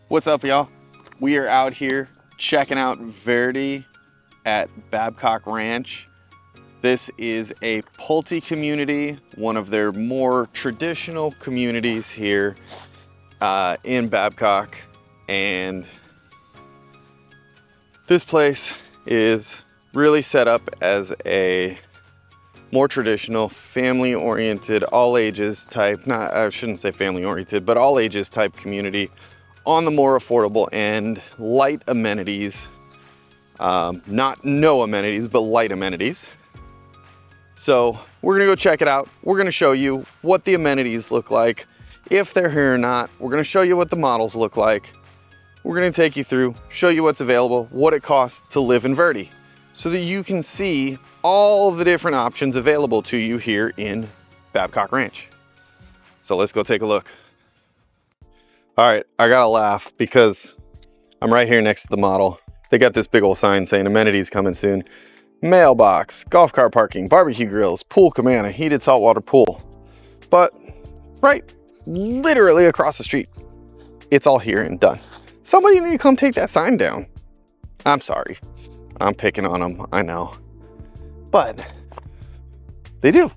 What's up, y'all? We are out here checking out Verde at Babcock Ranch. This is a Pulte community, one of their more traditional communities here in Babcock. And this place is really set up as a more traditional, family-oriented, all ages type, I shouldn't say family-oriented, but all ages type community on the more affordable end, light amenities, not no amenities, but light amenities. So we're gonna go check it out. We're gonna show you what the amenities look like, if they're here or not. We're gonna show you what the models look like. We're gonna take you through, show you what's available, what it costs to live in Verde, so that you can see all the different options available to you here in Babcock Ranch. So let's go take a look. All right, I gotta laugh because I'm right here next to the model. They got this big old sign saying amenities coming soon. Mailbox, golf cart parking, barbecue grills, pool cabana, heated saltwater pool. But right, literally across the street, it's all here and done. Somebody need to come take that sign down. I'm sorry, I'm picking on them, I know. But they do.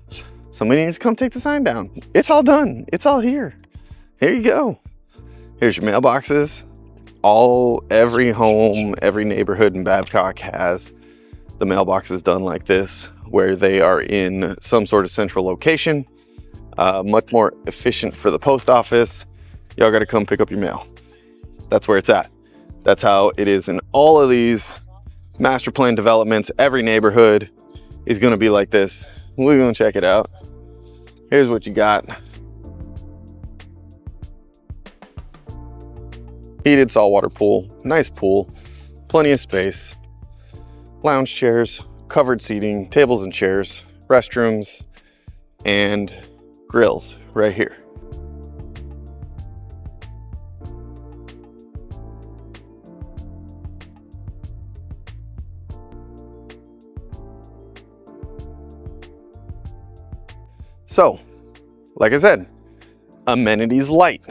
Somebody needs to come take the sign down. It's all done, it's all here. Here you go. Here's your mailboxes. Every home, every neighborhood in Babcock has the mailboxes done like this, where they are in some sort of central location, much more efficient for the post office. Y'all gotta come pick up your mail. That's where it's at. That's how it is in all of these master plan developments. Every neighborhood is gonna be like this. We're gonna check it out. Here's what you got. Heated saltwater pool, nice pool, plenty of space, lounge chairs, covered seating, tables and chairs, restrooms, and grills right here. So, like I said, amenities light,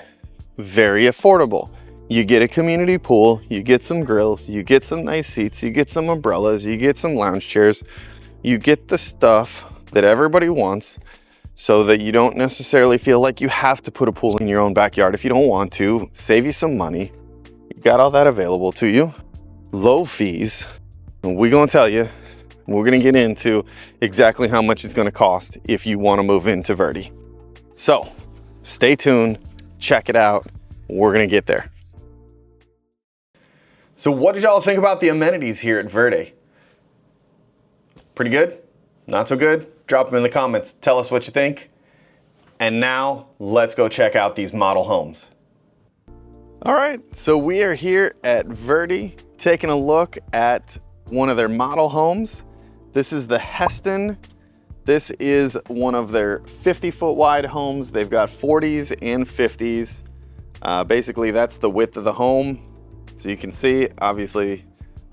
very affordable. You get a community pool, you get some grills, you get some nice seats, you get some umbrellas, you get some lounge chairs, you get the stuff that everybody wants so that you don't necessarily feel like you have to put a pool in your own backyard if you don't want to. Save you some money. You got all that available to you. Low fees. And we're gonna tell you, we're gonna get into exactly how much it's gonna cost if you wanna move into Verde. So stay tuned, check it out. We're gonna get there. So what did y'all think about the amenities here at Verde? Pretty good? Not so good? Drop them in the comments. Tell us what you think. And now let's go check out these model homes. All right, so we are here at Verde taking a look at one of their model homes. This is the Heston. This is one of their 50-foot wide homes. They've got 40s and 50s. Basically, that's the width of the home. So you can see, obviously,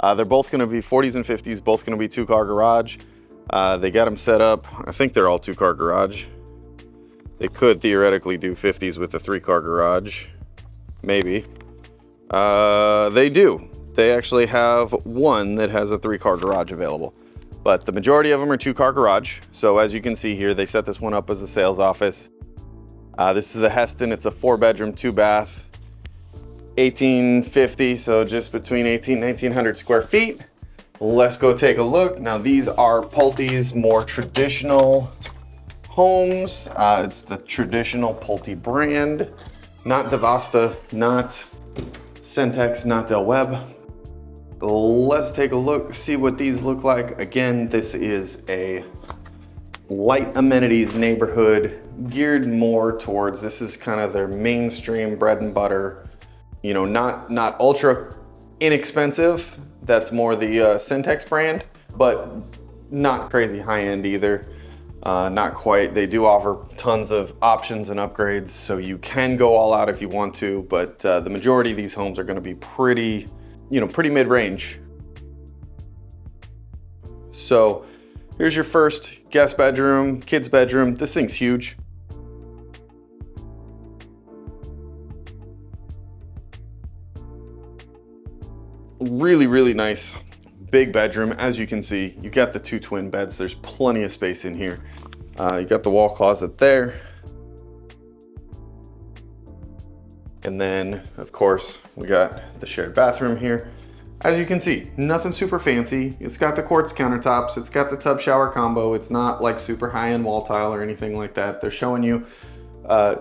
they're both gonna be 40s and 50s, both gonna be 2-car garage. They got them set up, I think they're all 2-car garage. They could theoretically do 50s with a 3-car garage, maybe. They do. They actually have one that has a 3-car garage available, but the majority of them are 2-car garage. So as you can see here, they set this one up as a sales office. This is the Heston, it's a 4-bedroom, 2-bath. 1850, so just between 1900 square feet. Let's go take a look. Now these are Pulte's more traditional homes. It's the traditional Pulte brand, not Devasta, not Centex, not Del Webb. Let's take a look, see what these look like. Again, this is a light amenities neighborhood geared more towards, this is kind of their mainstream bread and butter. You know, not ultra inexpensive. That's more the Centex brand, but not crazy high end either. Not quite. They do offer tons of options and upgrades, so you can go all out if you want to, but the majority of these homes are gonna be pretty mid-range. So here's your first guest bedroom, kids bedroom. This thing's huge. 'Cause Really, really nice big bedroom. As you can see, you got the 2 twin beds. There's plenty of space in here. You got the wall closet there. And then, of course, we got the shared bathroom here. As you can see, nothing super fancy. It's got the quartz countertops. It's got the tub shower combo. It's not like super high-end wall tile or anything like that. They're showing you,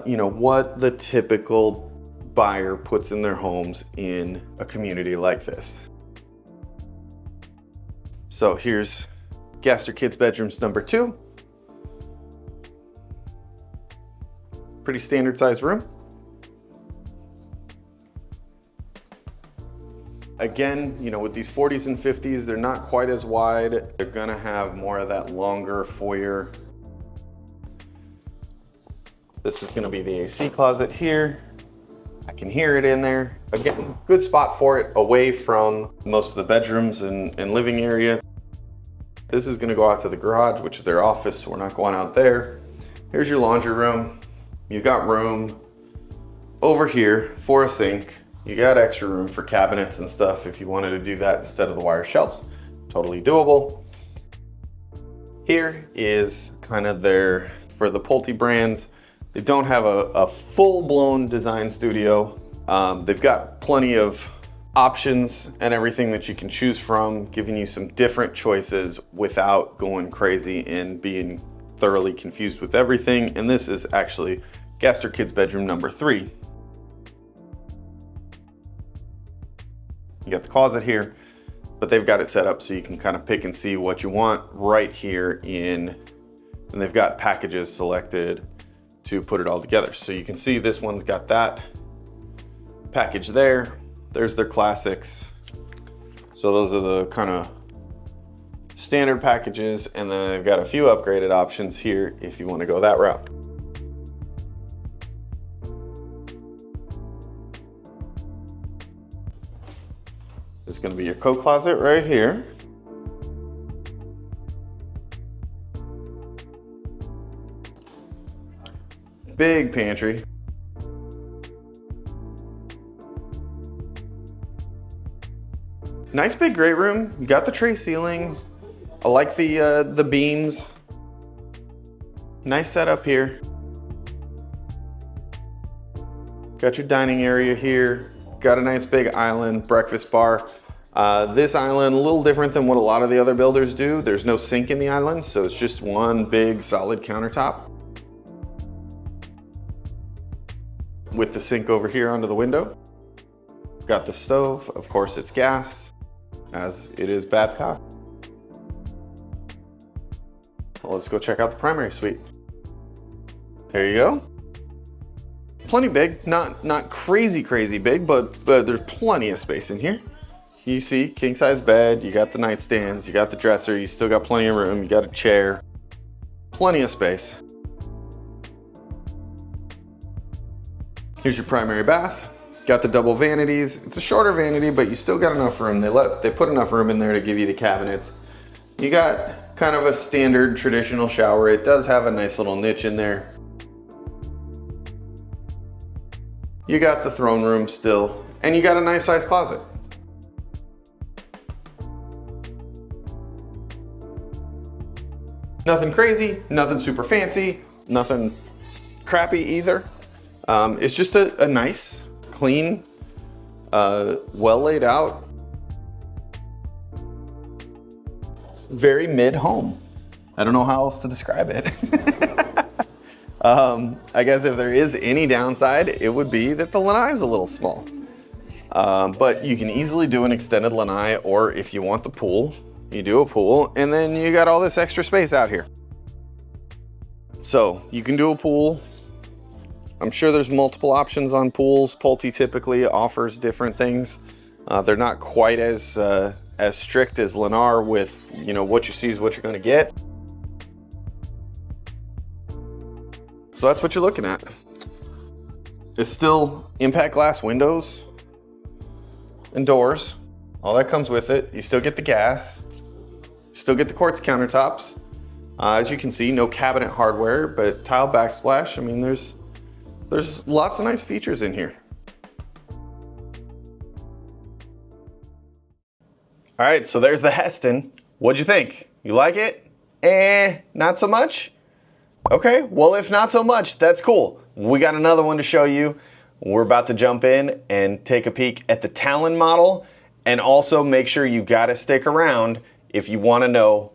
you know, what the typical buyer puts in their homes in a community like this. So here's Gaster Kids bedrooms number 2. Pretty standard sized room. Again, you know, with these 40s and 50s, they're not quite as wide. They're gonna have more of that longer foyer. This is gonna be the AC closet here. I can hear it in there. Again, good spot for it, away from most of the bedrooms and living area. This is gonna go out to the garage, which is their office, so we're not going out there. Here's your laundry room. You got room over here for a sink. You got extra room for cabinets and stuff if you wanted to do that instead of the wire shelves. Totally doable. Here is kind of their, for the Pulte brands, they don't have a full-blown design studio. They've got plenty of options and everything that you can choose from, giving you some different choices without going crazy and being thoroughly confused with everything. And this is actually Gaster Kids bedroom number 3. You got the closet here, but they've got it set up so you can kind of pick and see what you want right here in, and they've got packages selected to put it all together. So you can see this one's got that package there. There's their classics. So those are the kind of standard packages, and then they've got a few upgraded options here if you want to go that route. It's going to be your coat closet right here. Big pantry. Nice big great room. You got the tray ceiling. I like the beams. Nice setup here. Got your dining area here. Got a nice big island breakfast bar. This island, a little different than what a lot of the other builders do. There's no sink in the island, so it's just one big solid countertop. With the sink over here under the window. Got the stove, of course it's gas, as it is Babcock. Well, let's go check out the primary suite. There you go. Plenty big, not crazy big, but there's plenty of space in here. You see, king size bed, you got the nightstands, you got the dresser, you still got plenty of room, you got a chair, plenty of space. Here's your primary bath. Got the double vanities. It's a shorter vanity, but you still got enough room. They put enough room in there to give you the cabinets. You got kind of a standard traditional shower. It does have a nice little niche in there. You got the throne room still, and you got a nice sized closet. Nothing crazy, nothing super fancy, nothing crappy either. It's just a nice, clean, well laid out, very mid home. I don't know how else to describe it. I guess if there is any downside, it would be that the lanai is a little small. But you can easily do an extended lanai, or if you want the pool, you do a pool, and then you got all this extra space out here. So you can do a pool. I'm sure there's multiple options on pools. Pulte typically offers different things. They're not quite as strict as Lennar with, you know, what you see is what you're gonna get. So that's what you're looking at. It's still impact glass windows and doors. All that comes with it. You still get the gas, still get the quartz countertops. As you can see, no cabinet hardware, but tile backsplash. I mean, there's lots of nice features in here. All right, so there's the Heston. What'd you think? You like it? Not so much? Okay, well, if not so much, that's cool. We got another one to show you. We're about to jump in and take a peek at the Talon model, and also make sure you gotta stick around if you wanna know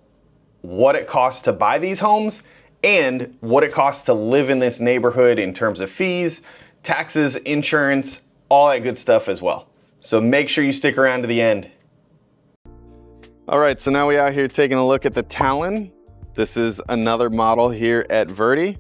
what it costs to buy these homes and what it costs to live in this neighborhood in terms of fees, taxes, insurance, all that good stuff as well. So make sure you stick around to the end. All right, so now we out here taking a look at the Talon. This is another model here at Verde.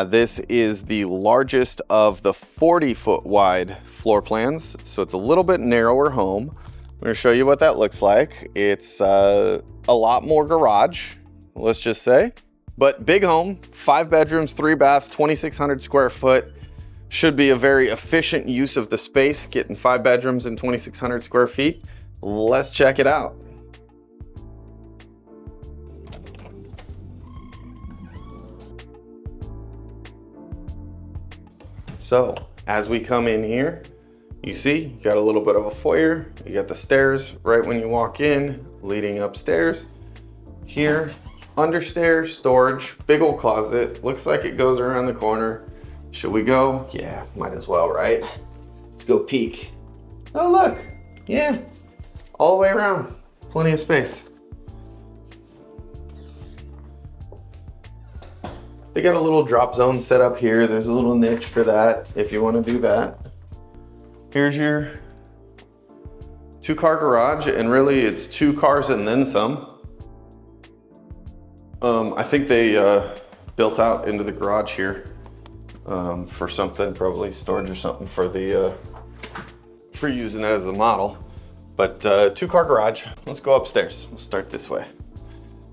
This is the largest of the 40-foot wide floor plans, so it's a little bit narrower home. I'm gonna show you what that looks like. It's a lot more garage, let's just say, but big home, 5 bedrooms, 3 baths, 2,600 square foot. Should be a very efficient use of the space, getting 5 bedrooms and 2,600 square feet. Let's check it out. So as we come in here, you see, you got a little bit of a foyer. You got the stairs right when you walk in, leading upstairs. Here, understairs, storage, big old closet. Looks like it goes around the corner. Should we go? Yeah, might as well, right? Let's go peek. Oh, look, yeah, all the way around, plenty of space. They got a little drop zone set up here. There's a little niche for that if you want to do that. Here's your 2-car garage, and really it's 2 cars and then some. I think they built out into the garage here for something, probably storage or something for the for using it as a model. But 2-car garage. Let's go upstairs. We'll start this way.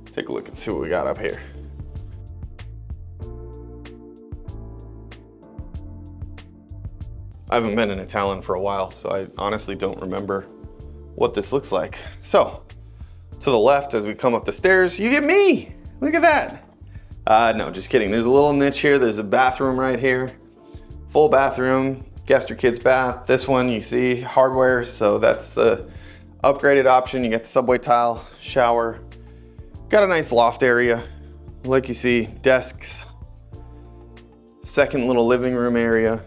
Take a look and see what we got up here. I haven't been in a Talon for a while, so I honestly don't remember what this looks like. So, to the left as we come up the stairs, you get me! Look at that! No, just kidding. There's a little niche here. There's a bathroom right here. Full bathroom, guest or kid's bath. This one you see hardware, so that's the upgraded option. You get the subway tile, shower. Got a nice loft area. Like you see, desks. Second little living room area.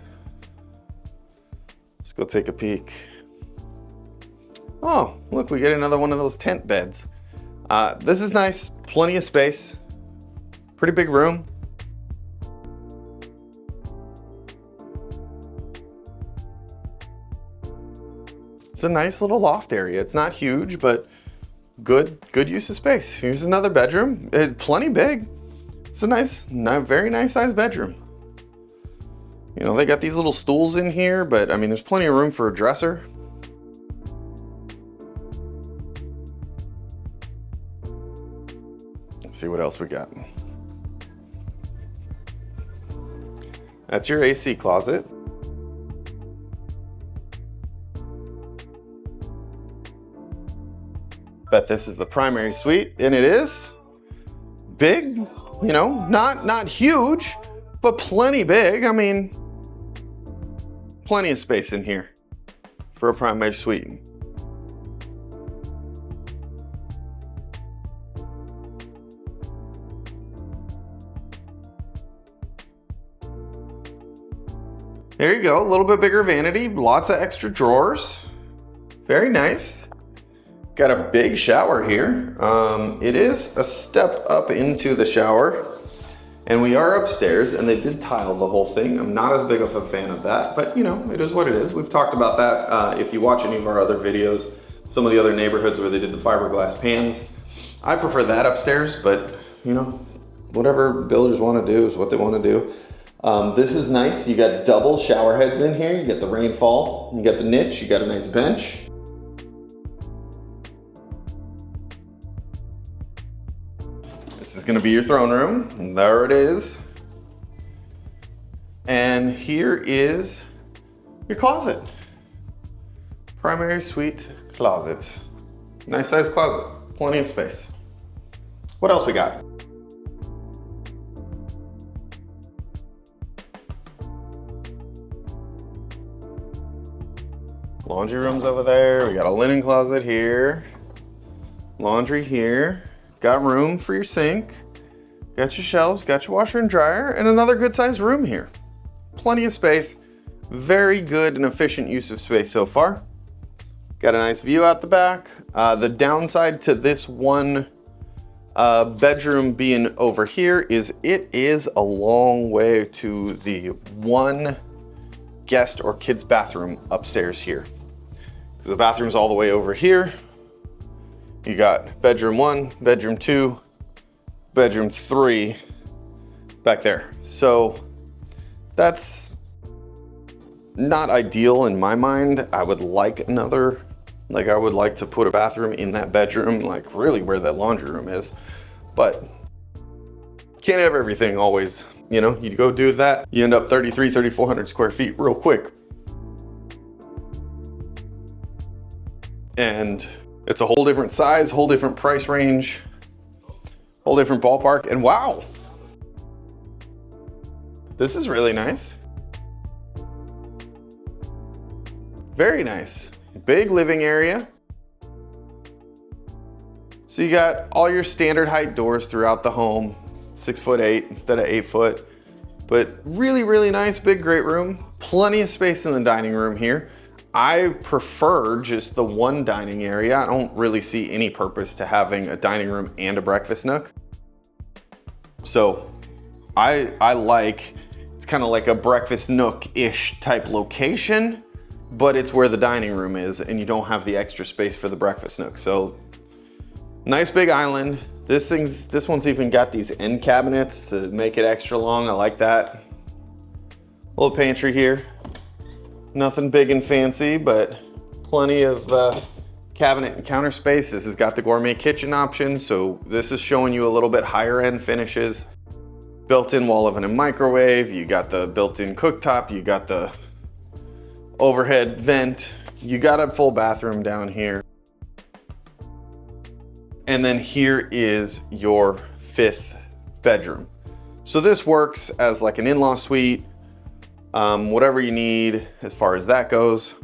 Go take a peek. Oh, look, we get another one of those tent beds. This is nice, plenty of space, pretty big room. It's a nice little loft area. It's not huge, but good use of space. Here's another bedroom, plenty big. It's a nice, very nice sized bedroom. You know, they got these little stools in here, but I mean, there's plenty of room for a dresser. Let's see what else we got. That's your AC closet. Bet this is the primary suite, and it is big, you know, not huge, but plenty big. I mean, plenty of space in here for a primary suite. There you go, a little bit bigger vanity, lots of extra drawers. Very nice. Got a big shower here. It is a step up into the shower. And we are upstairs, and they did tile the whole thing. I'm not as big of a fan of that, but you know, it is what it is. We've talked about that if you watch any of our other videos, some of the other neighborhoods where they did the fiberglass pans. I prefer that upstairs, but you know, whatever builders want to do is what they want to do. This is nice. You got double shower heads in here. You get the rainfall, you got the niche, you got a nice bench. This is gonna be your throne room. And there it is. And here is your closet. Primary suite closet. Nice size closet, plenty of space. What else we got? Laundry room's over there. We got a linen closet here. Laundry here. Got room for your sink. Got your shelves, got your washer and dryer, and another good sized room here. Plenty of space. Very good and efficient use of space so far. Got a nice view out the back. The downside to this one bedroom being over here is it is a long way to the one guest or kid's bathroom upstairs here. Because the bathroom's all the way over here. You got bedroom 1, bedroom 2, bedroom 3 back there. So that's not ideal in my mind. I would like another, I would like to put a bathroom in that bedroom, like really where that laundry room is, but can't have everything always, you know, you go do that, you end up 3,400 square feet real quick. And it's a whole different size, whole different price range, whole different ballpark, and wow, this is really nice. Very nice. Big living area. So you got all your standard height doors throughout the home, 6'8" instead of 8 foot, but really, really nice, big, great room. Plenty of space in the dining room here. I prefer just the one dining area. I don't really see any purpose to having a dining room and a breakfast nook. So I like, it's kind of like a breakfast nook-ish type location, but it's where the dining room is and you don't have the extra space for the breakfast nook. So nice big island. This one's even got these end cabinets to make it extra long. I like that. Little pantry here. Nothing big and fancy, but plenty of cabinet and counter space. This has got the gourmet kitchen option, so this is showing you a little bit higher end finishes. Built-in wall oven and microwave. You got the built-in cooktop. You got the overhead vent. You got a full bathroom down here. And then here is your 5th bedroom. So this works as like an in-law suite. Whatever you need as far as that goes.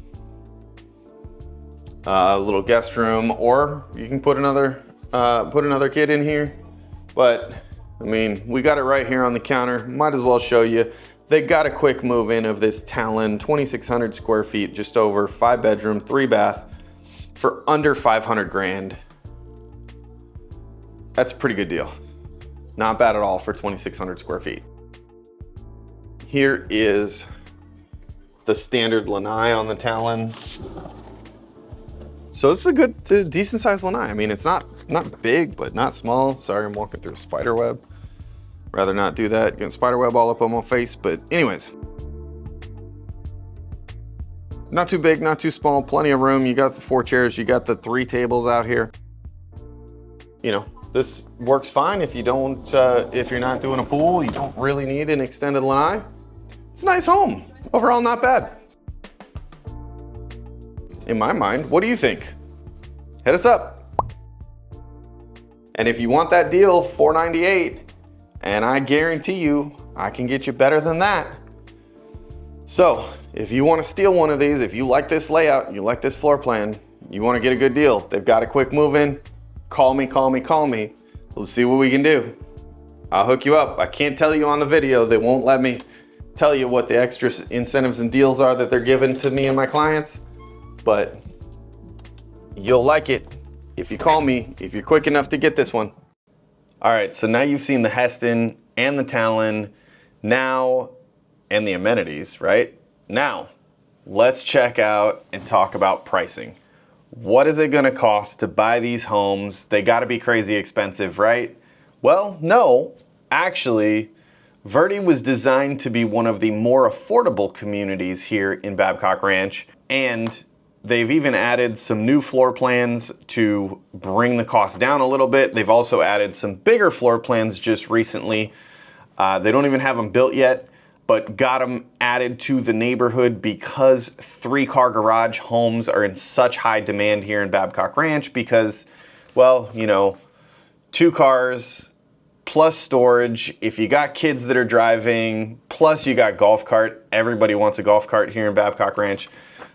A little guest room, or you can put another kid in here. But I mean, we got it right here on the counter. Might as well show you. They got a quick move in of this Talon, 2,600 square feet, just over, 5 bedroom, 3 bath for under 500 grand. That's a pretty good deal. Not bad at all for 2,600 square feet. Here is the standard lanai on the Talon. So this is a good, decent sized lanai. I mean, it's not big, but not small. Sorry, I'm walking through a spider web. Rather not do that, getting spider web all up on my face. But anyways, not too big, not too small, plenty of room. You got the 4 chairs, you got the 3 tables out here. You know, this works fine if you don't, if you're not doing a pool, you don't really need an extended lanai. It's a nice home. Overall, not bad. In my mind, what do you think? Hit us up. And if you want that deal, $498, and I guarantee you, I can get you better than that. So if you want to steal one of these, if you like this layout, you like this floor plan, you want to get a good deal, they've got a quick move in, call me. Let's see what we can do. I'll hook you up. I can't tell you on the video. They won't let me tell you what the extra incentives and deals are that they're giving to me and my clients, but you'll like it if you call me, if you're quick enough to get this one. All right, so now you've seen the Heston and the Talon now, and the amenities, right? Now, let's check out and talk about pricing. What is it gonna cost to buy these homes? They gotta be crazy expensive, right? Well, no, actually, Verde was designed to be one of the more affordable communities here in Babcock Ranch, and they've even added some new floor plans to bring the cost down a little bit. They've also added some bigger floor plans just recently. They don't even have them built yet, but got them added to the neighborhood because 3-car garage homes are in such high demand here in Babcock Ranch because, well, you know, 2 cars, plus storage. If you got kids that are driving, plus you got golf cart. Everybody wants a golf cart here in Babcock Ranch.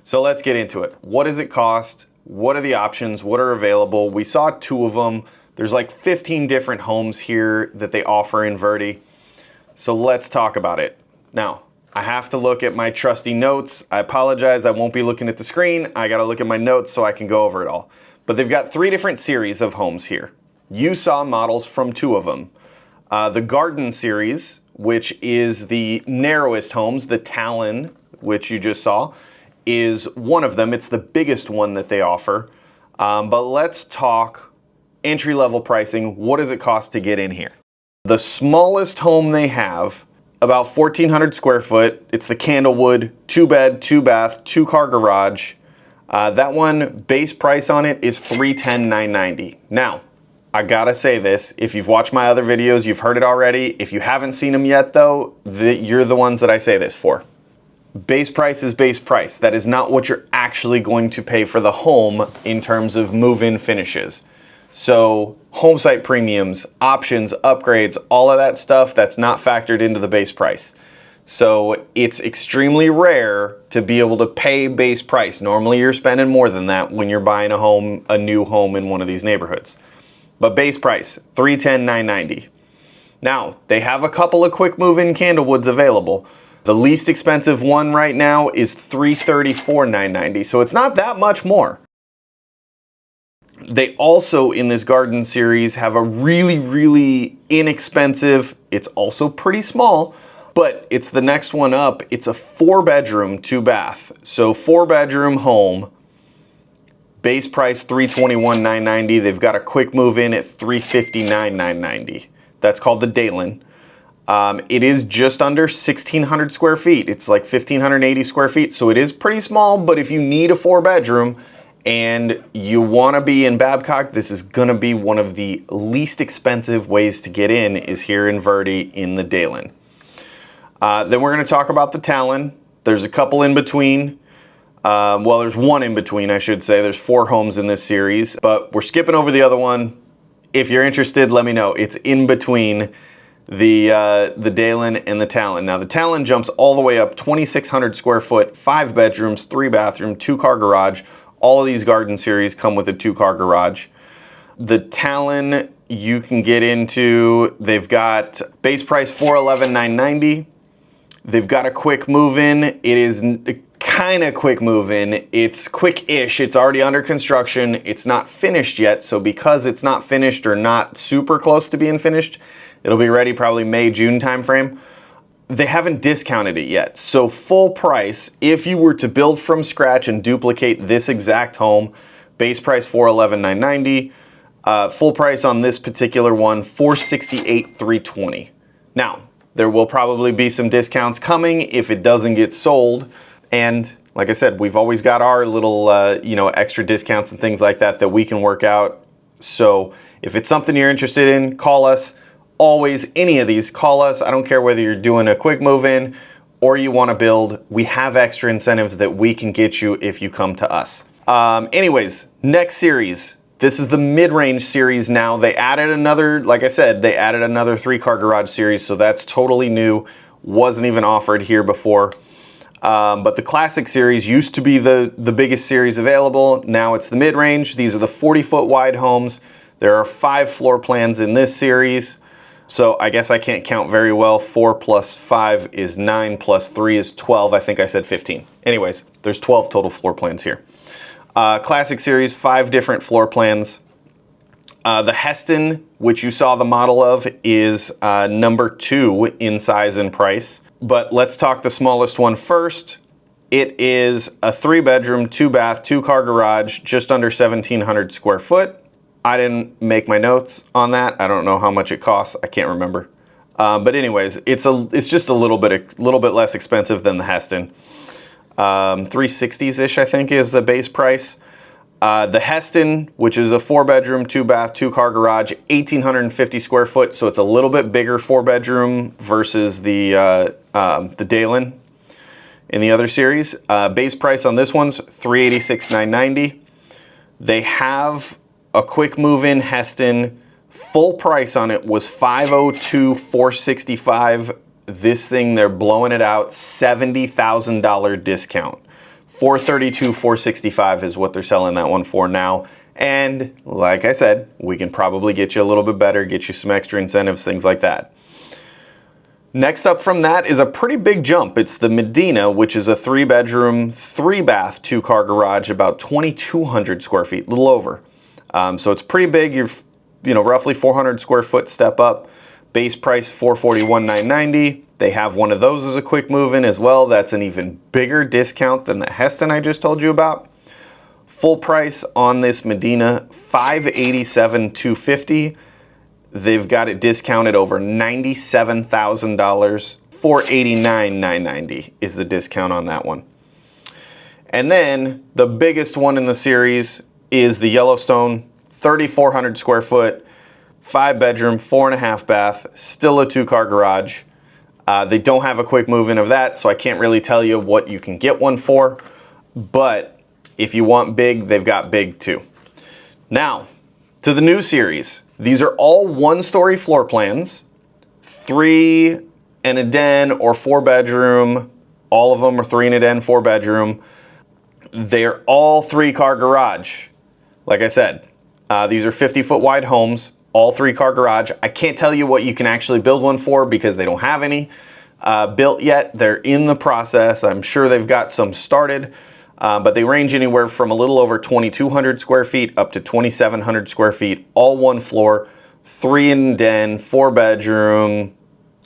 So let's get into it. What does it cost? What are the options? What are available? We saw 2 of them. There's like 15 different homes here that they offer in Verde. So let's talk about it. Now, I have to look at my trusty notes. I apologize, I won't be looking at the screen. I gotta look at my notes so I can go over it all. But they've got 3 different series of homes here. You saw models from 2 of them. The Garden series, which is the narrowest homes, the Talon, which you just saw, is one of them. It's the biggest one that they offer. But let's talk entry-level pricing. What does it cost to get in here? The smallest home they have, about 1,400 square foot. It's the Candlewood, 2-bed, 2-bath, 2-car garage. That one, base price on it is $310,990. Now, I gotta say this, if you've watched my other videos, you've heard it already. If you haven't seen them yet though, you're the ones that I say this for. Base price is base price. That is not what you're actually going to pay for the home in terms of move-in finishes. So home site premiums, options, upgrades, all of that stuff, that's not factored into the base price. So it's extremely rare to be able to pay base price. Normally you're spending more than that when you're buying a new home in one of these neighborhoods. But base price, $310,990. Now, they have a couple of quick move-in Candlewoods available. The least expensive one right now is $334,990, so it's not that much more. They also, in this Garden series, have a really inexpensive, it's also pretty small, but it's the next one up. It's a 4-bedroom, 2-bath. So 4-bedroom home, base price $321,990. They've got a quick move-in at $359,990. That's called the Dalen. It is just under 1,600 square feet. It's like 1,580 square feet, so it is pretty small, but if you need a 4-bedroom and you want to be in Babcock, this is going to be one of the least expensive ways to get in, is here in Verde in the Dalen. Then we're going to talk about the Talon. There's a couple in between. Well, there's one in between, I should say. There's 4 homes in this series, but we're skipping over the other one. If you're interested, let me know. It's in between the Dalen and the Talon. Now the Talon jumps all the way up 2,600 square foot, 5 bedrooms, 3 bathroom, 2-car garage. All of these Garden series come with a 2-car garage. The Talon you can get into, they've got base price $411,990. They've got a quick move-in. It is kind of quick move-in. It's quick-ish. It's already under construction. It's not finished yet, so because it's not finished or not super close to being finished, it'll be ready probably May, June timeframe. They haven't discounted it yet. So full price, if you were to build from scratch and duplicate this exact home, base price $411,990. Full price on this particular one, $468,320. Now, there will probably be some discounts coming if it doesn't get sold. And like I said, we've always got our little, extra discounts and things like that we can work out. So if it's something you're interested in, call us. Always, any of these, call us. I don't care whether you're doing a quick move-in or you want to build. We have extra incentives that we can get you if you come to us. Anyways, next series. This is the mid-range series now. They added another, like I said, they added another 3-car garage series, so that's totally new. Wasn't even offered here before. But the classic series used to be the biggest series available. Now it's the mid-range. These are the 40-foot wide homes. There are 5 floor plans in this series. So I guess I can't count very well. 4 plus 5 is 9 plus 3 is 12. I think I said 15. Anyways, there's 12 total floor plans here. Classic series, 5 different floor plans. The Heston, which you saw the model of, is number 2 in size and price. But let's talk the smallest one first. It is a 3-bedroom, 2-bath, 2-car garage, just under 1,700 square foot. I didn't make my notes on that. I don't know how much it costs. I can't remember. But anyways, it's just a little bit less expensive than the Heston. 360s-ish, I think, is the base price. The Heston, which is a 4-bedroom, 2-bath, 2-car garage, 1,850 square foot, so it's a little bit bigger 4-bedroom versus the Dalen in the other series. Base price on this one's $386,990. They have a quick move-in Heston. Full price on it was $502,465. This thing, they're blowing it out, $70,000 discount. 432, 465 is what they're selling that one for now. And like I said, we can probably get you a little bit better, get you some extra incentives, things like that. Next up from that is a pretty big jump. It's the Medina, which is a 3-bedroom, 3-bath, 2-car garage, about 2,200 square feet, a little over. So it's pretty big. You're, roughly 400 square foot step up. Base price $441,990. They have one of those as a quick move-in as well. That's an even bigger discount than the Heston I just told you about. Full price on this Medina, $587,250. They've got it discounted over $97,000. $489,990 is the discount on that one. And then the biggest one in the series is the Yellowstone, 3,400 square foot, 5-bedroom, 4.5 bath, still a 2-car garage. They don't have a quick move-in of that, so I can't really tell you what you can get one for. But if you want big, they've got big too. Now, to the new series. These are all 1-story floor plans, 3 and a den or 4-bedroom. All of them are 3 and a den, 4-bedroom. They're all 3-car garage. Like I said, these are 50-foot wide homes, all 3-car garage. I can't tell you what you can actually build one for because they don't have any built yet. They're in the process. I'm sure they've got some started. But they range anywhere from a little over 2,200 square feet up to 2,700 square feet, all 1 floor, 3 and den, 4-bedroom,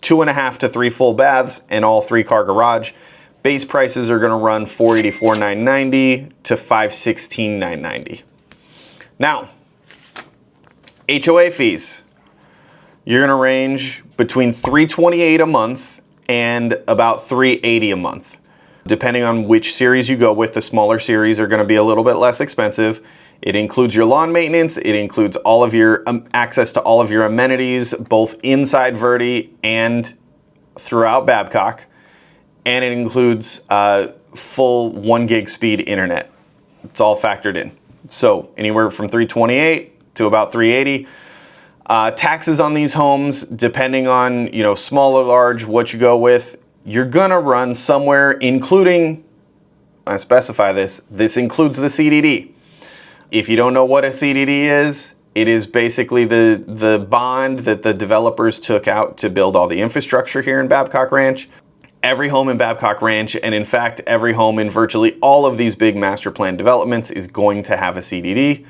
2.5 to 3 full baths, and all 3-car garage. Base prices are going to run $484,990 to $516,990. Now, HOA fees. You're going to range between $328 a month and about $380 a month. Depending on which series you go with, the smaller series are going to be a little bit less expensive. It includes your lawn maintenance. It includes all of your access to all of your amenities, both inside Verde and throughout Babcock. And it includes full 1 gig speed internet. It's all factored in. So anywhere from $328 to about $380. Taxes on these homes, depending on small or large, what you go with, you're gonna run somewhere, including, I specify this includes the CDD. If you don't know what a CDD is, it is basically the bond that the developers took out to build all the infrastructure here in Babcock Ranch. Every home in Babcock Ranch, and in fact, every home in virtually all of these big master plan developments is going to have a CDD.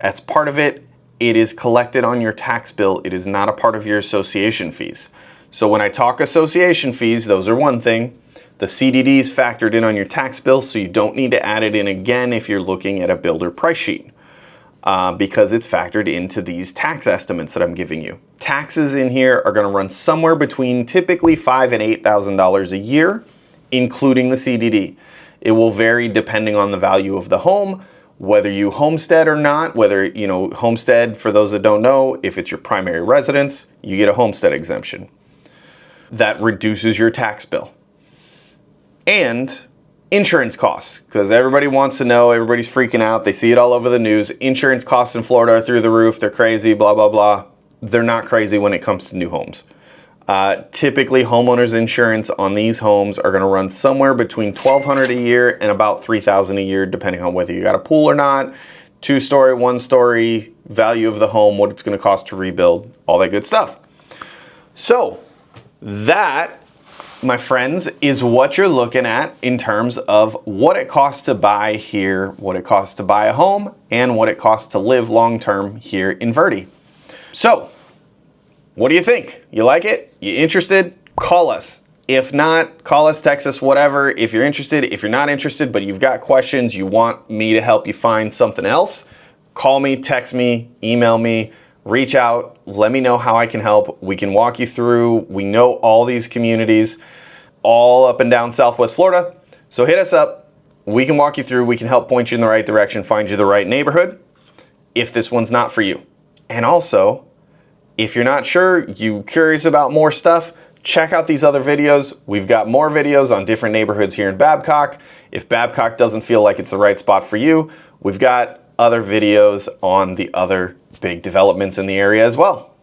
That's part of it. It is collected on your tax bill. It is not a part of your association fees. So when I talk association fees, those are one thing. The CDD is factored in on your tax bill, so you don't need to add it in again if you're looking at a builder price sheet because it's factored into these tax estimates that I'm giving you. Taxes in here are going to run somewhere between typically $5,000 and $8,000 a year, including the CDD. It will vary depending on the value of the home, whether you homestead or not, whether, homestead, for those that don't know, if it's your primary residence, you get a homestead exemption. That reduces your tax bill. And insurance costs, because everybody wants to know, everybody's freaking out, they see it all over the news. Insurance costs in Florida are through the roof, they're crazy, blah, blah, blah. They're not crazy when it comes to new homes. Typically, homeowners insurance on these homes are gonna run somewhere between $1,200 a year and about $3,000 a year, depending on whether you got a pool or not, 2-story, 1-story, value of the home, what it's gonna cost to rebuild, all that good stuff. So, that, my friends, is what you're looking at in terms of what it costs to buy here, what it costs to buy a home, and what it costs to live long-term here in Verde. So, what do you think? You like it? You interested? Call us. If not, call us, text us, whatever. If you're interested, if you're not interested, but you've got questions, you want me to help you find something else, call me, text me, email me. Reach out, let me know how I can help. We can walk you through. We know all these communities, all up and down Southwest Florida. So hit us up. We can walk you through. We can help point you in the right direction, find you the right neighborhood if this one's not for you. And also, if you're not sure, you're curious about more stuff, check out these other videos. We've got more videos on different neighborhoods here in Babcock. If Babcock doesn't feel like it's the right spot for you, we've got other videos on the other big developments in the area as well.